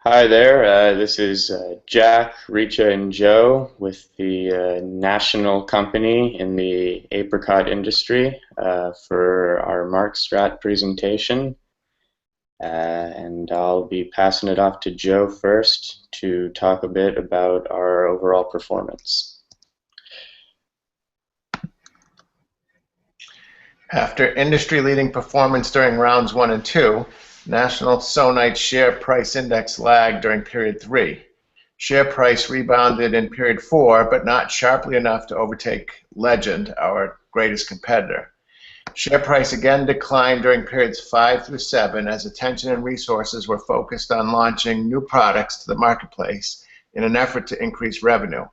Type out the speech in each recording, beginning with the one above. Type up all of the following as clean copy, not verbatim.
Hi there, this is Jack, Richa, and Joe with the national company in the apricot industry for our Mark Strat presentation. And I'll be passing it off to Joe first to talk a bit about our overall performance. After industry-leading performance during rounds 1 and 2, National Sonite Share Price Index lagged during period 3. Share price rebounded in period 4, but not sharply enough to overtake Legend, our greatest competitor. Share price again declined during periods 5 through 7 as attention and resources were focused on launching new products to the marketplace in an effort to increase revenue.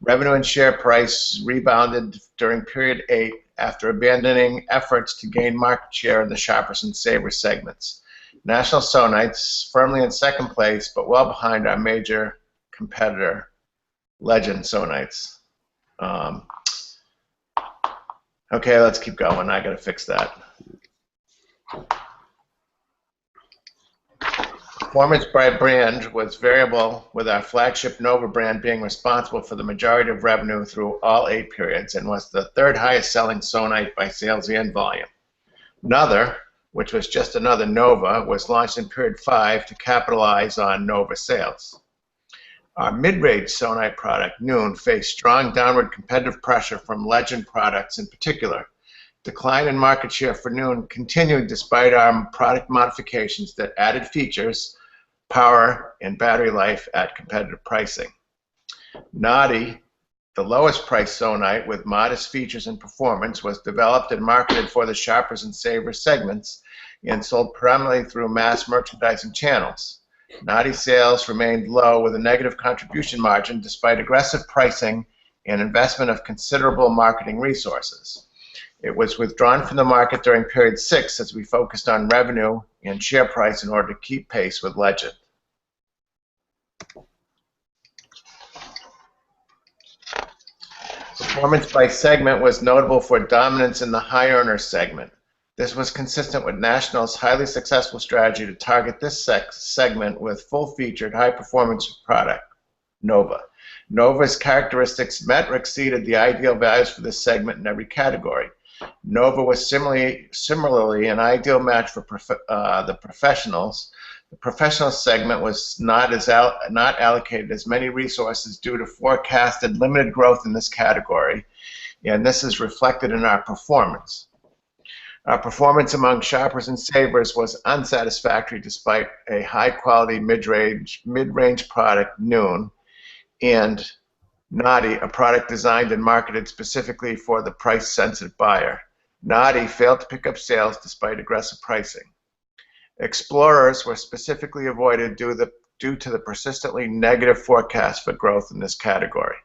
Revenue and share price rebounded during period 8 after abandoning efforts to gain market share in the shoppers and savers segments. National Sonites firmly in second place, but well behind our major competitor, Legend Sonites. Okay, let's keep going. I gotta fix that. Performance by brand was variable, with our flagship Nova brand being responsible for the majority of revenue through all 8 periods and was the third highest selling Sonite by sales and volume. Another, which was just another Nova, was launched in period 5 to capitalize on Nova sales. Our mid-range Sonite product, Noon, faced strong downward competitive pressure from Legend products in particular. Decline in market share for Noon continued despite our product modifications that added features, power, and battery life at competitive pricing. Naughty, the lowest priced Sonite with modest features and performance, was developed and marketed for the shoppers and savers segments and sold predominantly through mass merchandising channels. Naughty sales remained low with a negative contribution margin despite aggressive pricing and investment of considerable marketing resources. It was withdrawn from the market during period 6 as we focused on revenue and share price in order to keep pace with Legend. Performance by segment was notable for dominance in the high earner segment. This was consistent with National's highly successful strategy to target this segment with full-featured, high-performance product, Nova. Nova's characteristics met or exceeded the ideal values for this segment in every category. Nova was similarly an ideal match for the professionals. The professional segment was not allocated as many resources due to forecasted limited growth in this category, and this is reflected in our performance. Our performance among shoppers and savers was unsatisfactory despite a high-quality mid-range product, Noon, and Naughty, a product designed and marketed specifically for the price-sensitive buyer. Naughty failed to pick up sales despite aggressive pricing. Explorers were specifically avoided due to the persistently negative forecast for growth in this category.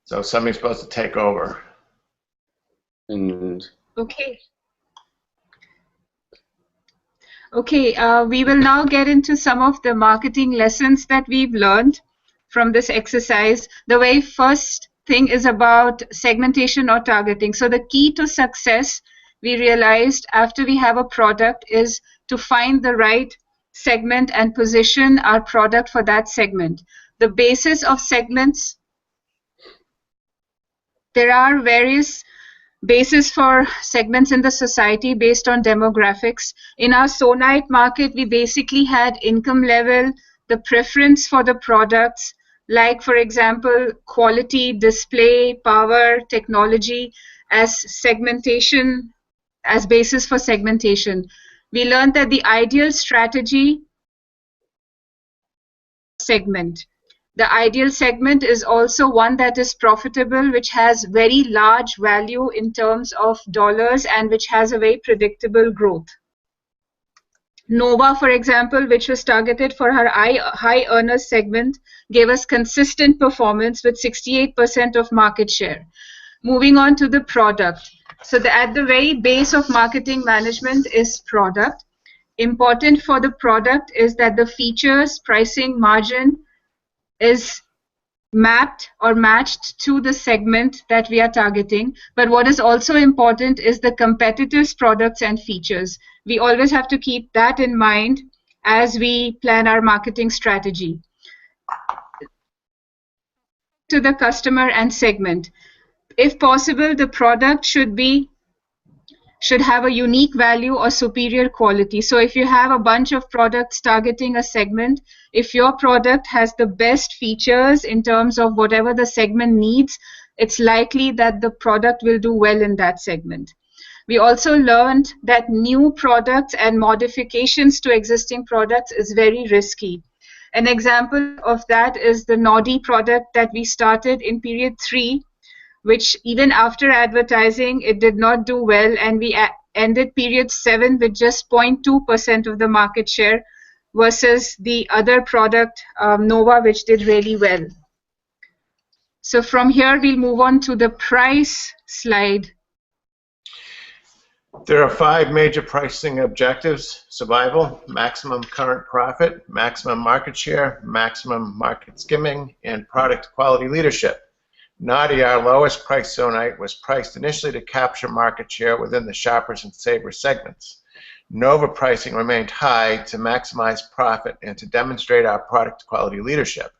So somebody's supposed to take over. Okay. Okay, we will now get into some of the marketing lessons that we've learned from this exercise. The very first thing is about segmentation or targeting. So the key to success, we realized after we have a product, is to find the right segment and position our product for that segment. The basis of segments, there are various basis for segments in the society based on demographics. In our Sonite market, we basically had income level, the preference for the products, like for example, quality, display, power, technology, as segmentation, as basis for segmentation. We learned that the ideal strategy segment. The ideal segment is also one that is profitable, which has very large value in terms of dollars and which has a very predictable growth. Nova, for example, which was targeted for her high earners segment, gave us consistent performance with 68% of market share. Moving on to the product. So at the very base of marketing management is product. Important for the product is that the features, pricing, margin is mapped or matched to the segment that we are targeting. But what is also important is the competitors' products and features. We always have to keep that in mind as we plan our marketing strategy. To the customer and segment. If possible, the product should have a unique value or superior quality. So if you have a bunch of products targeting a segment, if your product has the best features in terms of whatever the segment needs, it's likely that the product will do well in that segment. We also learned that new products and modifications to existing products is very risky. An example of that is the Noddy product that we started in period 3, which even after advertising, it did not do well, and we ended period 7 with just 0.2% of the market share versus the other product, Nova, which did really well. So from here, we'll move on to the price slide. There are 5 major pricing objectives: survival, maximum current profit, maximum market share, maximum market skimming, and product quality leadership. Noddy, our lowest price zonite, was priced initially to capture market share within the shoppers and savers segments. Nova pricing remained high to maximize profit and to demonstrate our product quality leadership.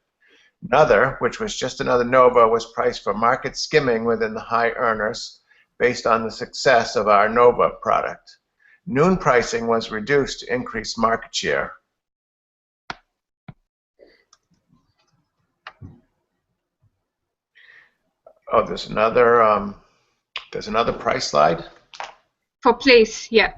Another, which was just another Nova, was priced for market skimming within the high earners based on the success of our Nova product. Noon pricing was reduced to increase market share. Oh, there's another price slide. For place, yeah.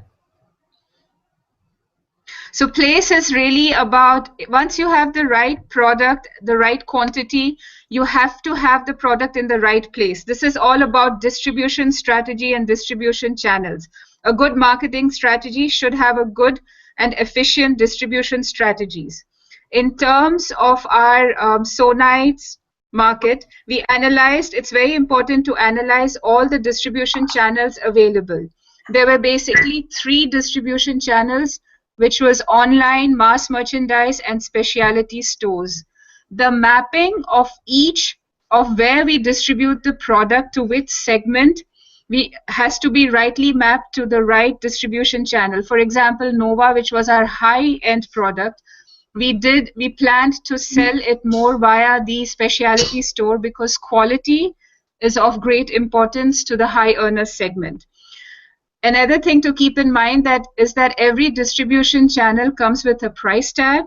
So place is really about, once you have the right product, the right quantity, you have to have the product in the right place. This is all about distribution strategy and distribution channels. A good marketing strategy should have a good and efficient distribution strategies. In terms of our Sonites market, we analyzed, it's very important to analyze all the distribution channels available. There were basically 3 distribution channels, which was online, mass merchandise, and specialty stores. The mapping of each of where we distribute the product to which segment has to be rightly mapped to the right distribution channel. For example, Nova, which was our high-end product, we planned to sell it more via the specialty store because quality is of great importance to the high earner segment. Another thing to keep in mind is that every distribution channel comes with a price tag.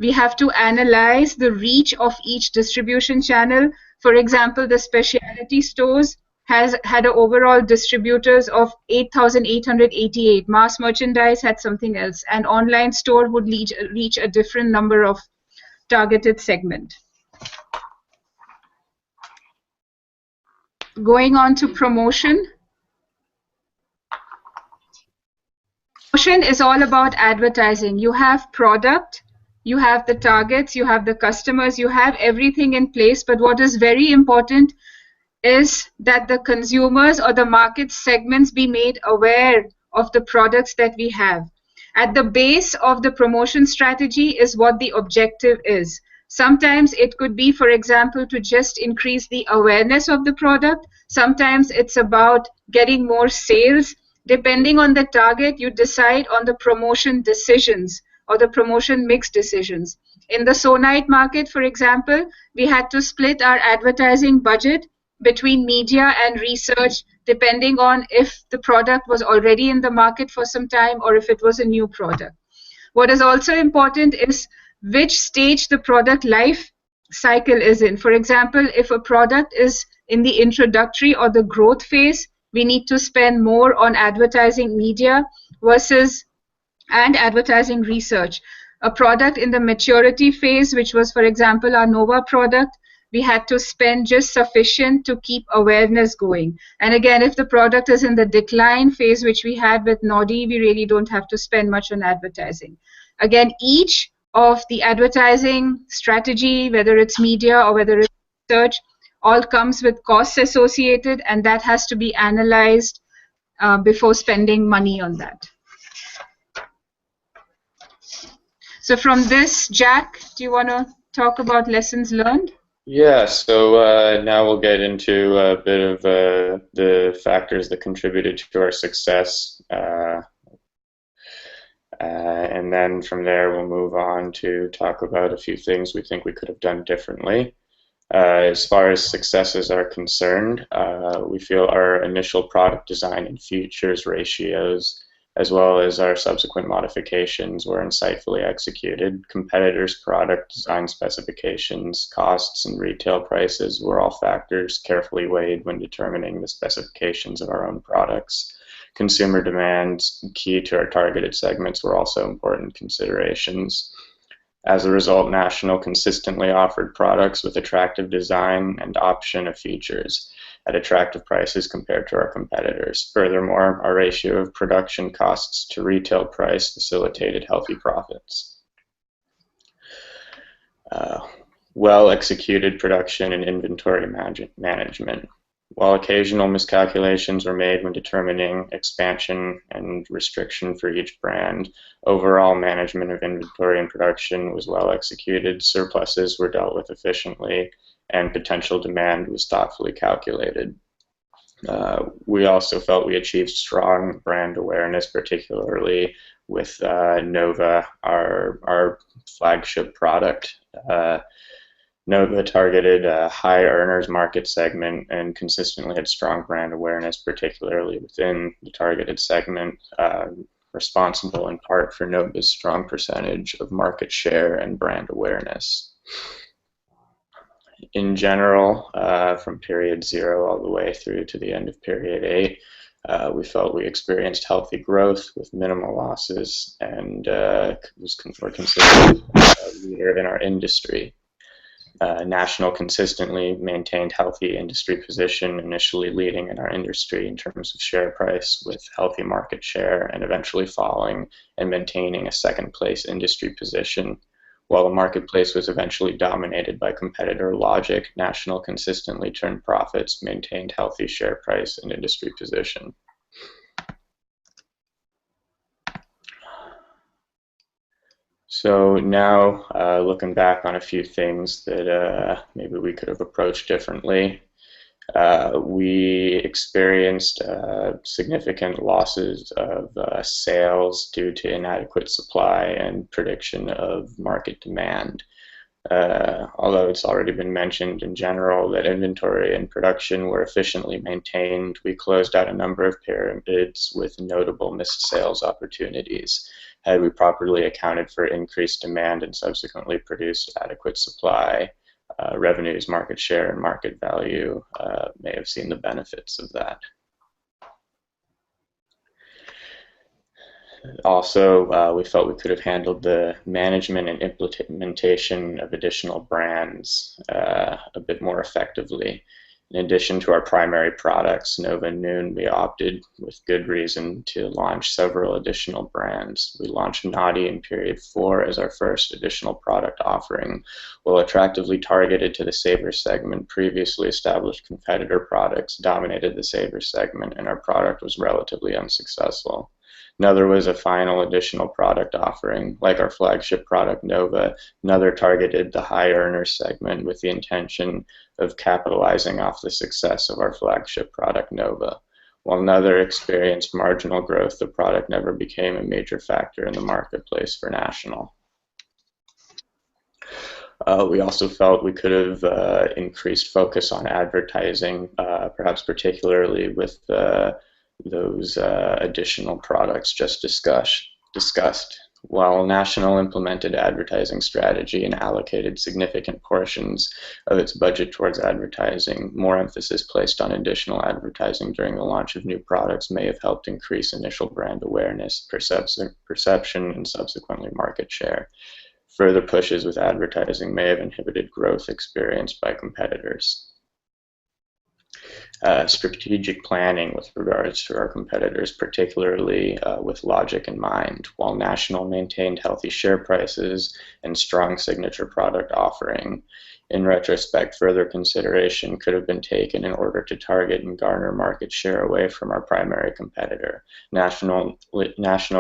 We have to analyze the reach of each distribution channel. For example, the specialty stores had an overall distributors of 8,888. Mass merchandise had something else. An online store would reach a different number of targeted segment. Going on to promotion. Promotion is all about advertising. You have product, you have the targets, you have the customers, you have everything in place, but what is very important is that the consumers or the market segments be made aware of the products that we have. At the base of the promotion strategy is what the objective is. Sometimes it could be, for example, to just increase the awareness of the product. Sometimes it's about getting more sales. Depending on the target, you decide on the promotion decisions or the promotion mix decisions. In the Sonite market, for example, we had to split our advertising budget between media and research, depending on if the product was already in the market for some time or if it was a new product. What is also important is which stage the product life cycle is in. For example, if a product is in the introductory or the growth phase, we need to spend more on advertising media and advertising research. A product in the maturity phase, which was, for example, our Nova product, we had to spend just sufficient to keep awareness going. And again, if the product is in the decline phase, which we had with Noddy, we really don't have to spend much on advertising. Again, each of the advertising strategy, whether it's media or whether it's research, all comes with costs associated, and that has to be analyzed before spending money on that. So from this, Jack, do you want to talk about lessons learned? Yeah, so now we'll get into a bit of the factors that contributed to our success. And then from there, we'll move on to talk about a few things we think we could have done differently. As far as successes are concerned, we feel our initial product design and features ratios, as well as our subsequent modifications, were insightfully executed. Competitors' product design specifications, costs, and retail prices were all factors carefully weighed when determining the specifications of our own products. Consumer demands key to our targeted segments were also important considerations. As a result, National consistently offered products with attractive design and option of features at attractive prices compared to our competitors. Furthermore, our ratio of production costs to retail price facilitated healthy profits. Well-executed production and inventory management. While occasional miscalculations were made when determining expansion and restriction for each brand, overall management of inventory and production was well executed, surpluses were dealt with efficiently, and potential demand was thoughtfully calculated. We also felt we achieved strong brand awareness, particularly with Nova, our flagship product. Nova targeted a high earners market segment and consistently had strong brand awareness, particularly within the targeted segment, responsible in part for Nova's strong percentage of market share and brand awareness. In general, from period 0 all the way through to the end of period 8, we felt we experienced healthy growth with minimal losses and were considered a leader in our industry. National consistently maintained healthy industry position, initially leading in our industry in terms of share price with healthy market share and eventually falling and maintaining a second place industry position. While the marketplace was eventually dominated by competitor Logic, National consistently turned profits, maintained healthy share price and industry position. So now, looking back on a few things that maybe we could have approached differently, we experienced significant losses of sales due to inadequate supply and prediction of market demand. Although it's already been mentioned in general that inventory and production were efficiently maintained, we closed out a number of periods with notable missed sales opportunities. Had we properly accounted for increased demand and subsequently produced adequate supply, revenues, market share, and market value may have seen the benefits of that. Also, we felt we could have handled the management and implementation of additional brands a bit more effectively. In addition to our primary products, Nova and Noon, we opted, with good reason, to launch several additional brands. We launched Naughty in period 4 as our first additional product offering. While attractively targeted to the saver segment, previously established competitor products dominated the saver segment, and our product was relatively unsuccessful. Another was a final additional product offering. Like our flagship product Nova, another targeted the high earner segment with the intention of capitalizing off the success of our flagship product Nova. While another experienced marginal growth, the product never became a major factor in the marketplace for National. We also felt we could have increased focus on advertising, perhaps particularly with those additional products just discussed. While National implemented advertising strategy and allocated significant portions of its budget towards advertising, more emphasis placed on additional advertising during the launch of new products may have helped increase initial brand awareness, perception, and subsequently market share. Further pushes with advertising may have inhibited growth experienced by competitors. Strategic planning with regards to our competitors, particularly with Logic in mind. While National maintained healthy share prices and strong signature product offering, In retrospect, further consideration could have been taken in order to target and garner market share away from our primary competitor. National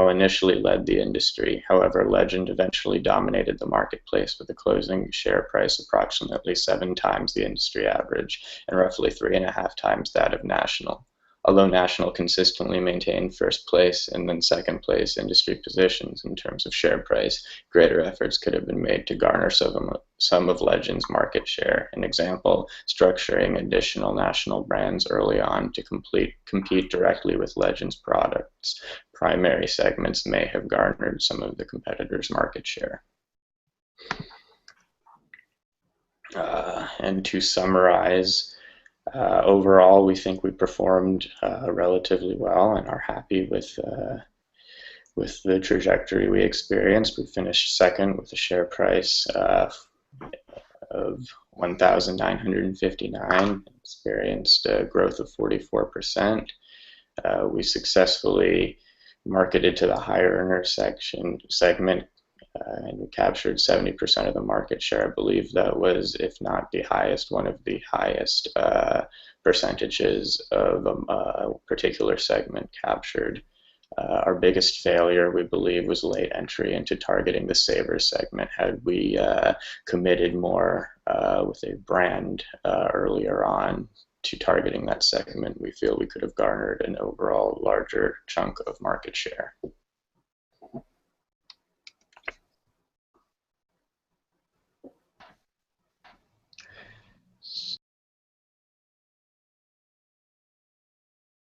initially led the industry. However, Legend eventually dominated the marketplace with a closing share price approximately 7 times the industry average and roughly 3.5 times that of National. Although National consistently maintained first place and then second place industry positions in terms of share price, greater efforts could have been made to garner some of Legend's market share. An example, structuring additional national brands early on to compete directly with Legend's products. Primary segments may have garnered some of the competitors' market share. And to summarize, overall, we think we performed relatively well and are happy with the trajectory we experienced. We finished second with a share price of 1,959, experienced a growth of 44%. We successfully marketed to the higher earner segment, and we captured 70% of the market share. I believe that was, if not the highest, one of the highest percentages of a particular segment captured. Our biggest failure, we believe, was late entry into targeting the savers segment. Had we committed more with a brand earlier on to targeting that segment, we feel we could have garnered an overall larger chunk of market share.